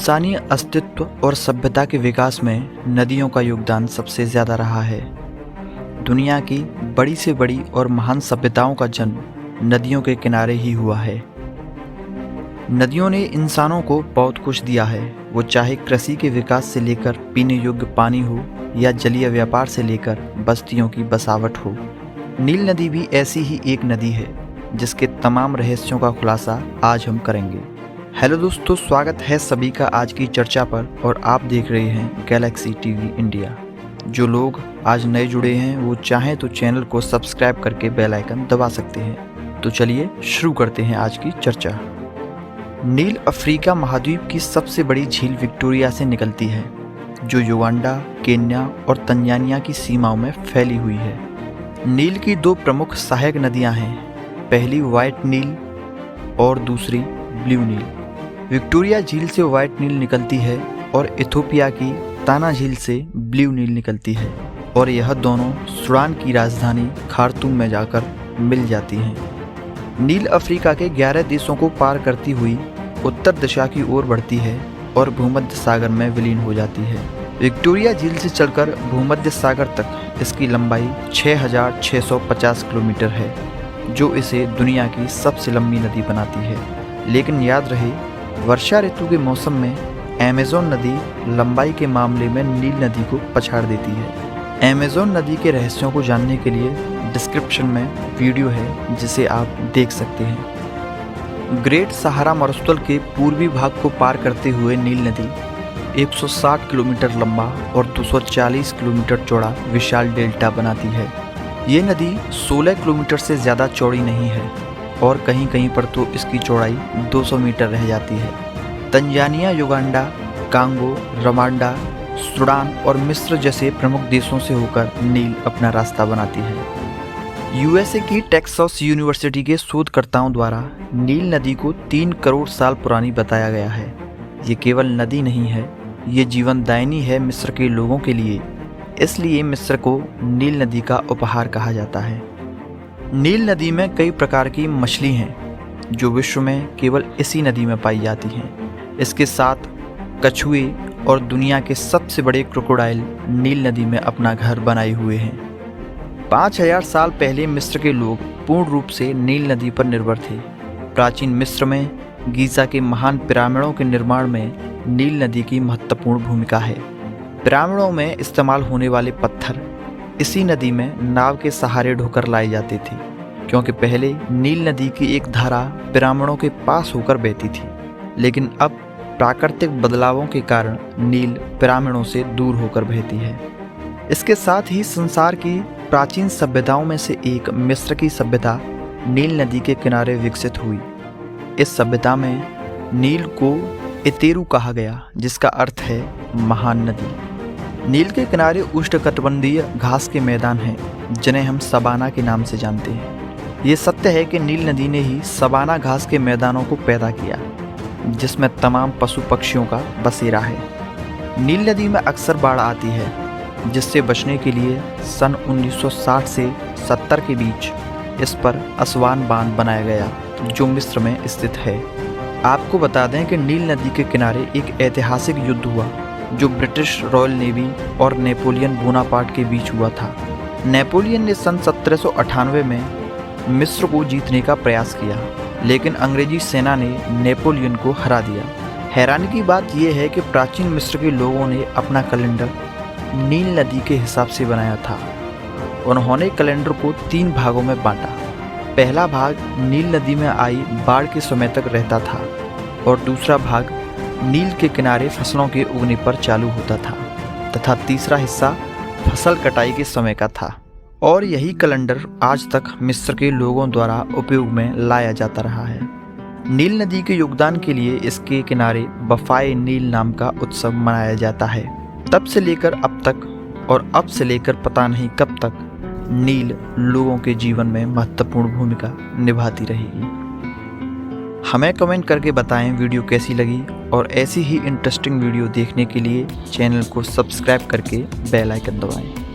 इंसानी अस्तित्व और सभ्यता के विकास में नदियों का योगदान सबसे ज़्यादा रहा है। दुनिया की बड़ी से बड़ी और महान सभ्यताओं का जन्म नदियों के किनारे ही हुआ है। नदियों ने इंसानों को बहुत कुछ दिया है, वो चाहे कृषि के विकास से लेकर पीने योग्य पानी हो या जलीय व्यापार से लेकर बस्तियों की बसावट हो। नील नदी भी ऐसी ही एक नदी है जिसके तमाम रहस्यों का खुलासा आज हम करेंगे। हेलो दोस्तों, स्वागत है सभी का आज की चर्चा पर और आप देख रहे हैं गैलेक्सी टीवी इंडिया। जो लोग आज नए जुड़े हैं वो चाहें तो चैनल को सब्सक्राइब करके बेल आइकन दबा सकते हैं। तो चलिए शुरू करते हैं आज की चर्चा। नील अफ्रीका महाद्वीप की सबसे बड़ी झील विक्टोरिया से निकलती है, जो युगांडा, केन्या और तंजानिया की सीमाओं में फैली हुई है। नील की दो प्रमुख सहायक नदियां हैं, पहली व्हाइट नील और दूसरी ब्लू नील। विक्टोरिया झील से व्हाइट नील निकलती है और इथोपिया की ताना झील से ब्लू नील निकलती है और यह दोनों सूडान की राजधानी खार्तूम में जाकर मिल जाती हैं। नील अफ्रीका के 11 देशों को पार करती हुई उत्तर दिशा की ओर बढ़ती है और भूमध्य सागर में विलीन हो जाती है। विक्टोरिया झील से चलकर भूमध्य सागर तक इसकी लंबाई 6,650 किलोमीटर है, जो इसे दुनिया की सबसे लंबी नदी बनाती है। लेकिन याद रहे, वर्षा ऋतु के मौसम में अमेज़न नदी लंबाई के मामले में नील नदी को पछाड़ देती है। अमेज़न नदी के रहस्यों को जानने के लिए डिस्क्रिप्शन में वीडियो है जिसे आप देख सकते हैं। ग्रेट सहारा मरुस्थल के पूर्वी भाग को पार करते हुए नील नदी 160 किलोमीटर लंबा और 240 किलोमीटर चौड़ा विशाल डेल्टा बनाती है। ये नदी 16 किलोमीटर से ज़्यादा चौड़ी नहीं है और कहीं कहीं पर तो इसकी चौड़ाई 200 मीटर रह जाती है। Tanzania, Uganda, Congo, Rwanda, Sudan और मिस्र जैसे प्रमुख देशों से होकर नील अपना रास्ता बनाती है। यूएसए की टेक्सास यूनिवर्सिटी के शोधकर्ताओं द्वारा नील नदी को 3 करोड़ साल पुरानी बताया गया है। ये केवल नदी नहीं है, ये जीवनदायिनी है मिस्र के लोगों के लिए। इसलिए मिस्र को नील नदी का उपहार कहा जाता है। नील नदी में कई प्रकार की मछली हैं जो विश्व में केवल इसी नदी में पाई जाती हैं। इसके साथ कछुए और दुनिया के सबसे बड़े क्रोकोडाइल नील नदी में अपना घर बनाए हुए हैं। 5000 साल पहले मिस्र के लोग पूर्ण रूप से नील नदी पर निर्भर थे। प्राचीन मिस्र में गीज़ा के महान पिरामिडों के निर्माण में नील नदी की महत्वपूर्ण भूमिका है। पिरामिडों में इस्तेमाल होने वाले पत्थर इसी नदी में नाव के सहारे ढोकर लाए जाते थे, क्योंकि पहले नील नदी की एक धारा पिरामिडों के पास होकर बहती थी, लेकिन अब प्राकृतिक बदलावों के कारण नील पिरामिडों से दूर होकर बहती है। इसके साथ ही संसार की प्राचीन सभ्यताओं में से एक मिस्र की सभ्यता नील नदी के किनारे विकसित हुई। इस सभ्यता में नील को एतेरू कहा गया, जिसका अर्थ है महान नदी। नील के किनारे उष्णकटिबंधीय घास के मैदान हैं, जिन्हें हम सवाना के नाम से जानते हैं। ये सत्य है कि नील नदी ने ही सवाना घास के मैदानों को पैदा किया, जिसमें तमाम पशु पक्षियों का बसेरा है। नील नदी में अक्सर बाढ़ आती है, जिससे बचने के लिए सन 1960 से 70 के बीच इस पर असवान बांध बनाया गया, जो मिस्र में स्थित है। आपको बता दें कि नील नदी के किनारे एक ऐतिहासिक युद्ध हुआ जो ब्रिटिश रॉयल नेवी और नेपोलियन बोनापार्ट के बीच हुआ था। नेपोलियन ने सन 1798 में मिस्र को जीतने का प्रयास किया, लेकिन अंग्रेजी सेना ने नेपोलियन को हरा दिया। हैरानी की बात यह है कि प्राचीन मिस्र के लोगों ने अपना कैलेंडर नील नदी के हिसाब से बनाया था। उन्होंने कैलेंडर को 3 भागों में बांटा। पहला भाग नील नदी में आई बाढ़ के समय तक रहता था और दूसरा भाग नील के किनारे फसलों के उगने पर चालू होता था तथा तीसरा हिस्सा फसल कटाई के समय का था। और यही कैलेंडर आज तक मिस्र के लोगों द्वारा उपयोग में लाया जाता रहा है। नील नदी के योगदान के लिए इसके किनारे बफाए नील नाम का उत्सव मनाया जाता है। तब से लेकर अब तक और अब से लेकर पता नहीं कब तक नील लोगों के जीवन में महत्वपूर्ण भूमिका निभाती रहेगी। हमें कमेंट करके बताएं वीडियो कैसी लगी और ऐसी ही इंटरेस्टिंग वीडियो देखने के लिए चैनल को सब्सक्राइब करके बेल आइकन दबाएं।